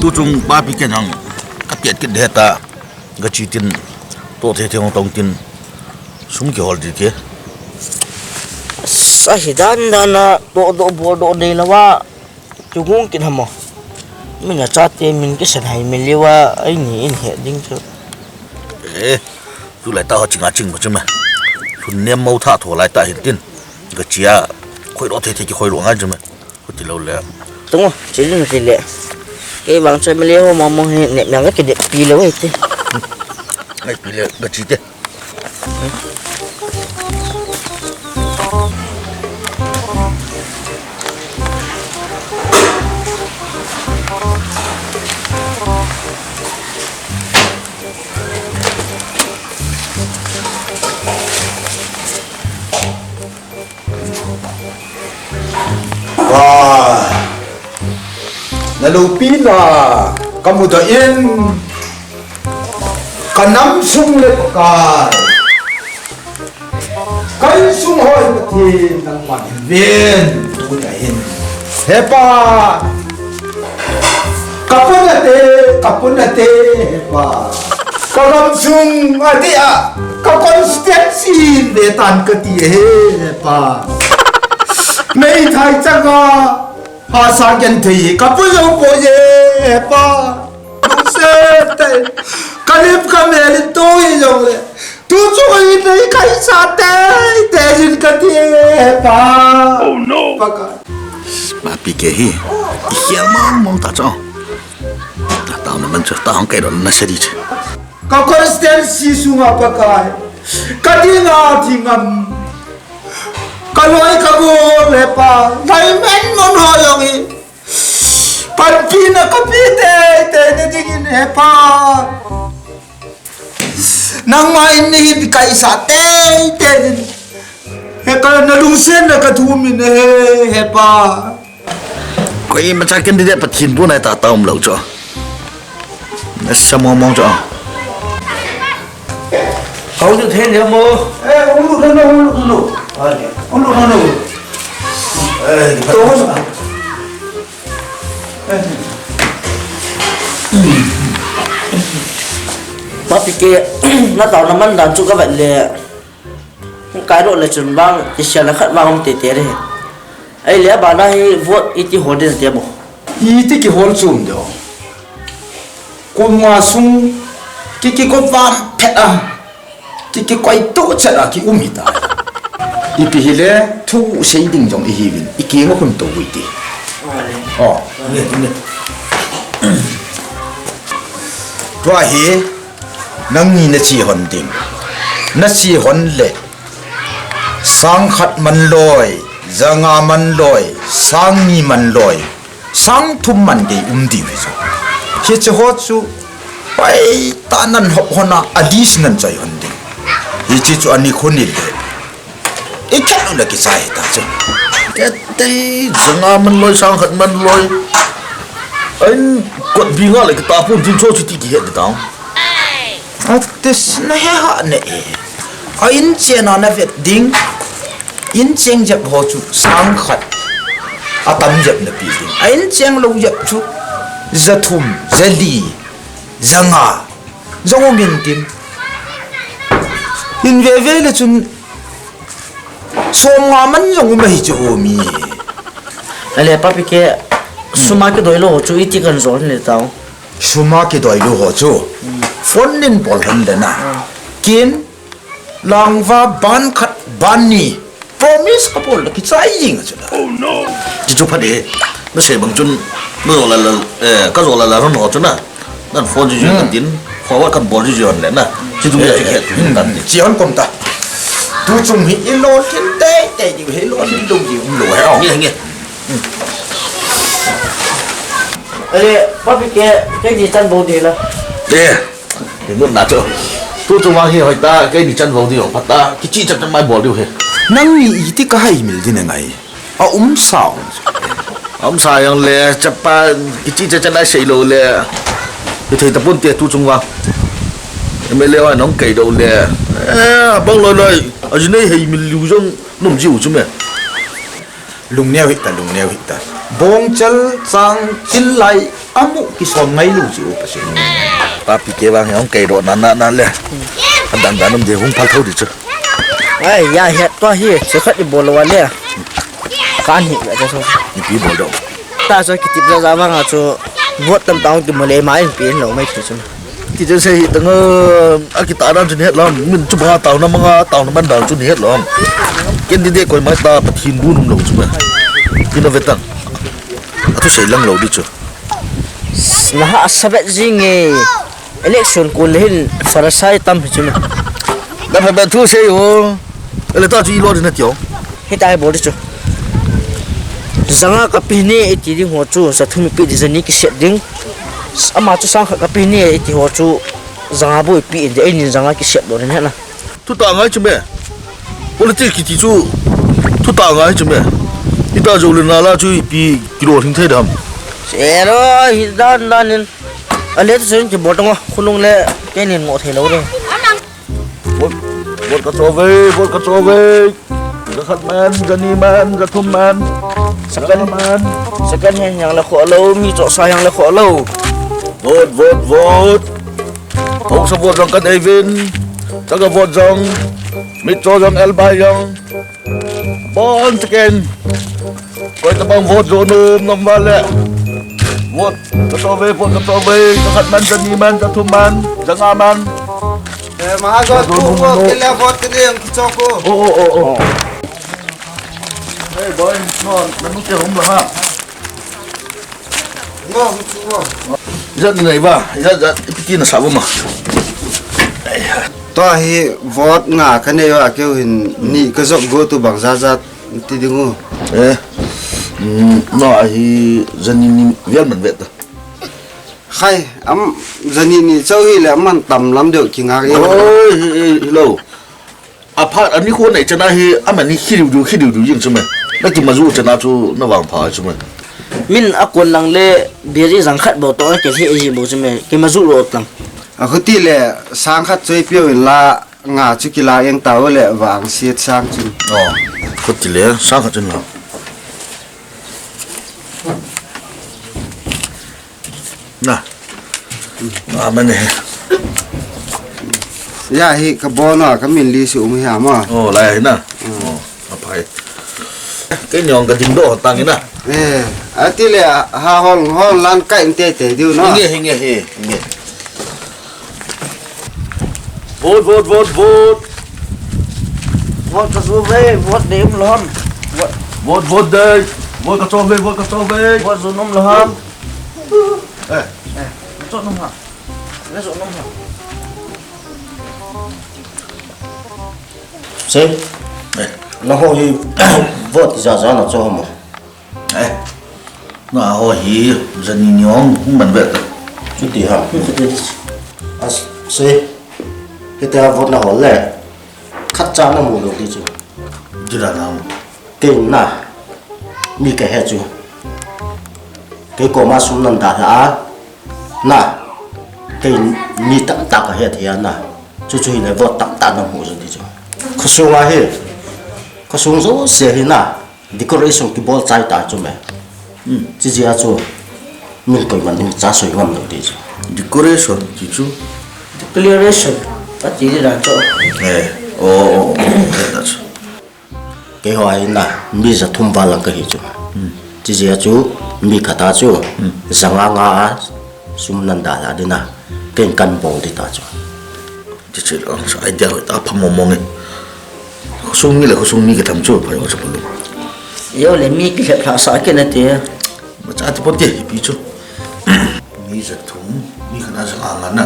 tu chung ba pi ke nang ka piet ke de ta ga chi tin to the the tong tin sung ki hol di ke sa hidan dana do bo do de lawa chugung kin hamo min na chate min ke san hai min lewa ai ni in he ding chu tu lai ta ho chinga ching mo chuma thun nem mau tha tho lai ta hin tin ga chia khoi ro the the ki khoi ro nga chuma ko ti lo le tung chỉ là gì lệ cái bằng chơi mới leo mà nẹp nhàng cái đẹp pi lâu ấy chứ ngai pi le ga chi te na lupi na kamu da in kanam sung le kai sung hoi ti nang man ven tu da in hepa kapuna te hepa kanam sung adia ka constituency le tan ka ti hepa nei thai changa ha sa gen thi kapulo po ye pa se te kalip kamel to ye jo le tu chu yi nei kai sa te jin ka ti pa oh no paka ba pi ke hi hiel mong ta cho ta tao na man cha ta hong kai ro na se di che ka constituency sunga paka ka di na thi ngam kaloi kago lepa nai men mon hoyongi panpina kapite te digin hepa nang mai ni kai sa te he ka na lung sen na ka thumin hepa ko i ma cha ken de pa thin bu nai ta taum lo cho na sa mong cho cậu như thế nữa mô ulu bác kia nó tao nó mình đàn chú các bạn lệ cái độ là chuẩn vang thì sẽ là khát vang không tệ tệ đấy ấy lẽ bà này vót ít tí hồn đến tiệm bộ iti ki hol chum do kun ma sung ki ko vam phet a ki koi to chara ki umita ipi hile thu sei ding jong i hiwin iki ngo kun to witi oh tua hi nang ni na chi hon ding na chi hon le sang khat man loi zanga man loi sang ni man loi sang thum man de di wi so he che ho chu pai ta nan hop hona additional chai hon ding hi chi chu ani khoni le ikat la ki sai ta che cái tây zanga man loi sang khat man loi anh quật vì ngã lại cái ta phun tin cho chị thì hiện được tao atis na ha ne a in chen na vet ding in cheng jap ho chu sang khat a tam jap na pi ding a in cheng lo jap chu zathum zali zanga zongo min tin in ve le chun som nga man zong ma hi chu mi ấy lẽ bác kia suma cái đôi lô chú ít tí gần rồi này tao suma ki doi lu ho chu phone nin bol han le na kin langwa ban khat ban ni promise ka bol ki chai ying chu da oh no chị chụp phát đi nó sẽ bằng chân nó rồi là cái rồi là nó cho na nên phone chị cần tin khoa vật cần bol chị rồi đấy na chị chụp cái hiện cần chỉ hon kom ta tu chung hi lo tin te te ji he lo tin lu ji lu ha nghe nghe ấy lẽ bác kia cái gì chân bồ thì là để nó nát cho tôi trong mang hi hỏi ta cái gì chân vào đi hoặc ta cái chi chân mai bỏ đi hết nang ni i ti ka hai mil din ngai a sao ông sai yang le chapa cái chi chân lại xây lô le thì thầy tập bốn tiệt tu trong vào em mới leo nó cày đầu le băng lôi ở dưới này hay mình lưu trong nôm dịu chứ mẹ lung neo hita bong chal chang chin lai amu ki som ngai lu ji u pa se papi ke wang yang kei ro na le dan dan de hung phal thau di chu ai ya het to hi se khat di bol wa le kan hi ya cho ni pi bol do ta cho ki tip ra wa nga cho vuốt tâm tao ki mo le mai pi lo mai chu ki je se hi tang a ki ta dan chu het lam min chu ba taw na manga taw na man dal chu het lam ken di de koi mai ta pathin bu num lo chu ma ki no vetan atu sei lang lo di chu na ha sabet jinge election kun hin farasai tam chu da fa ba thu sei ho ele ta chu lo di na tyo hi tai bol chu zanga kapini iti ding ho chu sa thumi pi di ki set ding ama chu sang kapini iti ho chu zanga boy pi de ni zanga ki set do ne na tu ta ngai chu me politics ki ti chu tu ta ngai chu me ita jo le na la chu pi kilo thing thai dam ero hi dan in ale tu sen ki botong khunung le ke ni ngo the lo re vot ka cho ve ra khat man jani man ra thum man second hand yang la kho lo mi cho sa yang la kho lo vot hong sa vot jong kan evin ta ka vot jong mit cho jong el bai jong bon second koi ta bang vot jo nom va le vot ka cho ve ra khat man jani man ra thum man janga man ma go tu ko ke le vot ke ding ki cho ko oh hey boy no nó ke hom la ha ngo chu ngo rất này ba rất cái là sao mà to hi vot nga khane wa kêu hin ni ka zok go tu bang za ti dingu nó thì dân ni viết mình vậy khai am zani ni chau hi le man tam lam được ki nga ge ôi lâu apart anh đi khuôn này cho nó hi anh mình khi điều gì chứ mà nó chỉ mà du cho nó chú nó vàng phá chứ mà min akon lang le beri jang khat bo to ke he ji bo chme ke ma zu ro tlang a khuti le sang khat choi pio la nga chu ki la eng taw le wang siet sang chu có tỷ lệ sáng hết chân nào nè mình này ya hi ka bo na ka min li su mi ha ma lại nè phải cái nhọn cái trình độ tăng cái nè a ti le ha hon lan kai te diu no nghe vot vot ka zu ve vot dem lom vot đây vot cái cho về vot zu nom lom cho nom ha le zo nom ha xem nó hồi vớt ra nó cho mà đấy nó hồi gì dân nhóm cũng bận việc chút tí hả à xem cái ta vớt nó hồi lẹ cắt ra nó mù được đi chứ chứ là nào kinh nè mi cái hết chứ cái cổ mà xuống nằm đá hả nè cái mi tạm cái hết thì nè chú này vớt tạm nó mù rồi đi chứ có xuống mà hết có xuống số xe hết nè decoration cái ball trái ta cho mày chỉ gì cho mình coi mà mình trả sợi ngầm được đi chứ decoration chứ chú declaration ta chỉ ra cho that's cái hỏi là mi sẽ thum vào làm cái gì chứ chỉ gì chú mi khát ta chú sang ngã sum năn đà là đi na cái căn bông đi ta chú chỉ là ai đeo ta phàm mong ấy sung như là sung như cái thằng chú phải có sao luôn yo le mi ki kha sa ke na te mà cha thì bớt tiền bị chú mi rất thùng mi khả năng sang ngắn nè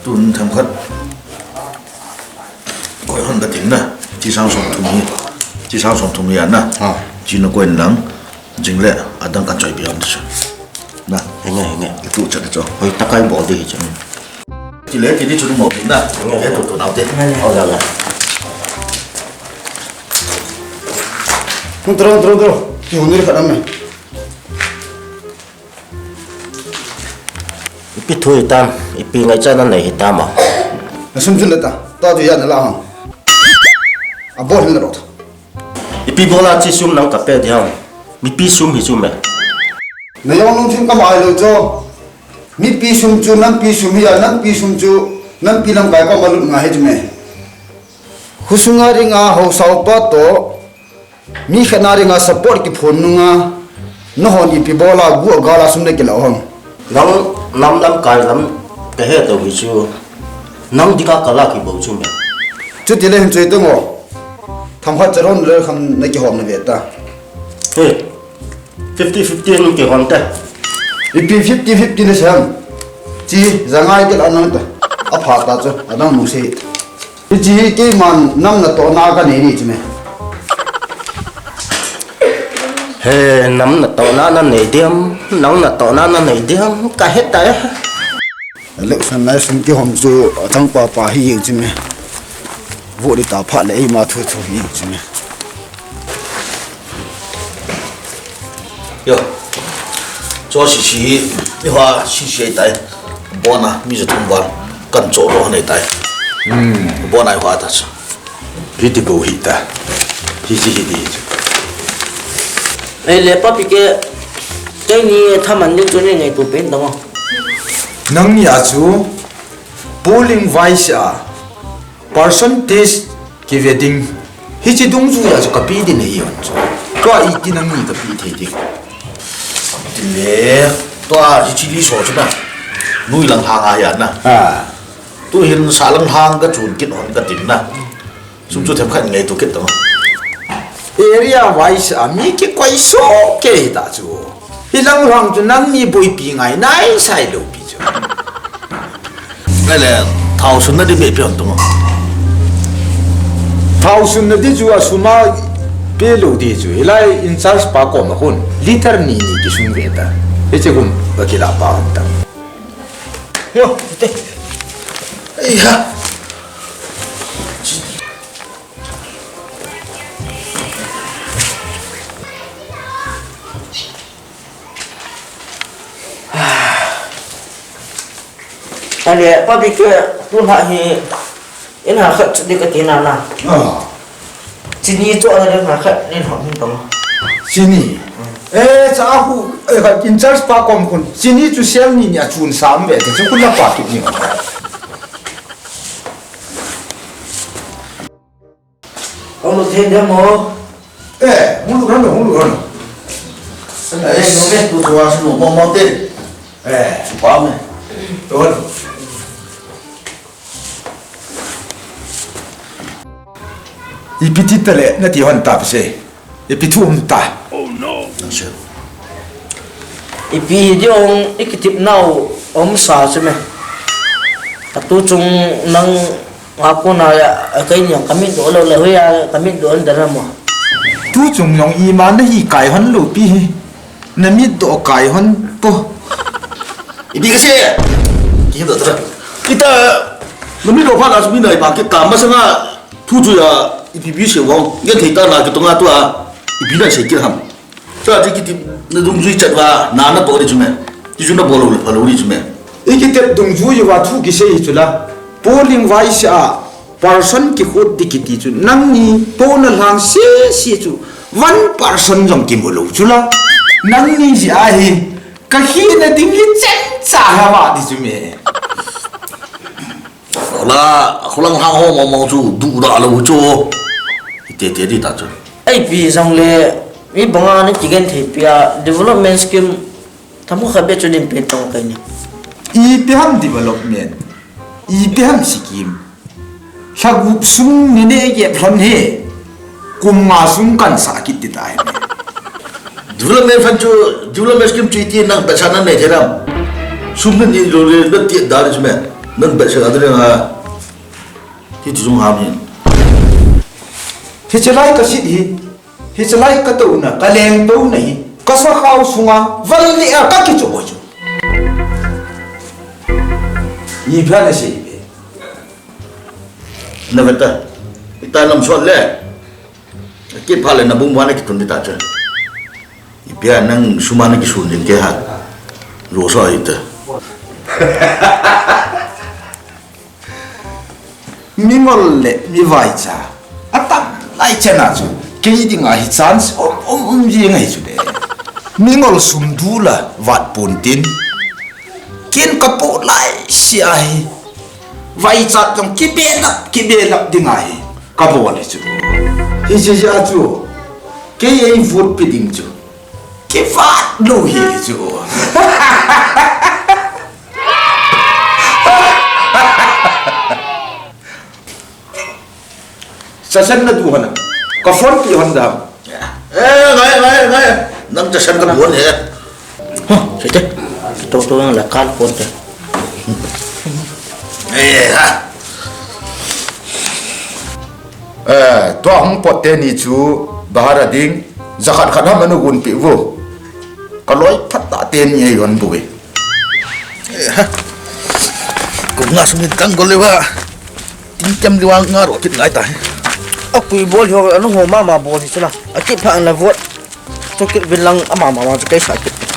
tuần thầm khất gọi hơn cái tiếng nè chỉ sang sống thùng mi ăn nè chỉ nó quên lắm chính lẽ anh đang cần chơi bị ăn chứ nè nghe cái tụ chặt cho hồi ta cái bông đi chứ chỉ lấy thì đi chụp một tiếng nè cái tụ nào thế rồi Terus. Yo ni dekat ramai. ipi thui tam ipi ngai cha nan nei hi tam à Sum ta. Ta tu ya na la hang. Abor ni rot. ipi bola chi sum nang ka pe diam mi pi sum hi sum me na yong nung tin ka mai lo jo mi pi sum chu nan pi sum ya nan pi sum chu nan pi lam kai ka malut nga he jume husunga ringa ho sau pa to mi khana ringa support ki phone nunga no hon pi bola gu gala sum ne ke lo hon nang nam kai lam cái hệ đầu ví dụ nang đi cả là cái bầu chung chu ti le hin choi to ngo tham ha charon le kham ne ki hom na ve ta 50-50 cái hoàn tất ipi 50-50 na sam chi zangai ke anan ta a pha ta chu anang mu se chi ke man nam na to na ka ne ni chme he nắm là tổ na nảy điếm nóng là tổ na nảy điếm cả hết đấy le san lai sum ki hom chu thang pa pa hi yin chme vô đi ta pha le ma thu thu hi chme yo cho xì xì đi hoa xì xì tay bố na miจะทุ่งวันกันโจรในtay bố này hoa ta chứ pi ti go hi ta hi chi hi di ai le papi ke cái ni tham ăn cho nên ngày tụ bên đúng không nang ya chu polling vice a percentage ki wedding hi chi dung chu ya chu ka pi di nei yon chu ka I ti nang ni ka pi thei dik le toa chỉ lý số chứ mà nuôi lăng hàng à hiện na tôi hiện xã lăng hàng cái chuồn kết hôn cái tính na chúng tôi thêm khách ngày tôi kết đó area wise a mi ki kwai so ke ta chu hi lang rang chu nang ni boi pi ngai nai sai lo pi chu cái là thảo xuân nó đi bị biến đúng không thau sun na di chu a suma pe lo di chu hilai in charge pa ko ma hun liter ni ki sun ve ta e che gun ba ki la pa ta yo ấy ha ai le papi ke tu ha hi in ha khat đi cái tiền nào nào chỉ ni chỗ là được ha khát nên họ không懂 sini cha hu in charge pa ko ma hun sini chu sel ni nya chun sam ve te chu kun la pa ki ni có một thêm đó mồ hulu ran ấy nó biết tôi thua xin mong mong tên quá mày rồi ipiti tale na ti hon ta se ipitu ta đang chơi ipi di ông ikitip nau om sa chứ mày tu chung nang aku na cái yang kami do lo le ya kami do an dara mo tu chung nong iman na hi kai hon lu pi na mi do kai hon po đi cái xe kia được rồi kita nó mới đồ phát là chúng mình này cái cảm mà sang thu chui à ipi bi sẽ vong cái thầy ta là cái tung tu à ipi này sẽ kia ham cho cái nó đúng duy chặt và nán nó bỏ đi chúng mày thì chúng nó bỏ luôn phải luôn đi chúng mày ikitep dung ju yawa thu ki sei chula polling vice a person ki khot dikiti chu nang ni to na lang se chu 1% jong ki molo chula nang ni ji a hi ka hi na ding hi chen cha ha wa di chu me là không lăng hàng ho mong mong chú đủ đã lâu chú tê tê đi ta chú ai pi sang le mi banga ni chigen the pia development scheme thamu khabe chu dim pe tong kai ni IPM development IPM scheme sagup sung ni ne ye phon he kumma sung kan sa ki ti dai development fan chú development scheme chú tiền năng bạch sản này thế nào sum nên đi rồi đất tiền đã đi chú mẹ nên bạch sản đó là thì chú dùng ham gì hi chalai ka sit hi chalai ka to na ka leng to nei ka sa khaw sunga wal ni a ka ki chu bo chu IPM na sei na vậy ta ta làm sao lẽ cái pha lên là bung bắn cái tuần đi ta chứ bây năng suman cái suôn đến cái hạt rồi sao vậy mi ngol le mi vai cha atam lai chana chu ke di nga hi chance om ji ngai chu de mingol sumdula wat puntin kin kapu lai siai vai chat jong kibelap dingai kapo le chu hi chi ja chu ke ei vote piding chu ke vat lo hi chu sasan na duhana ka phone pi honda ngay nang cho sân cái buồn hết Thế chứ, tôi là con con chứ. ha to hong pote ni chu bahara ding zakat khana manu gun pi wo kaloi phatta ten ye yon bui cũng ngã xuống căng con lewa tính chăm lewa ngã rồi chết ngay tại Aku bol yo, ano ho mama bol sila. Akit pa ang navot. So kit bilang ama mama sa kay sakit.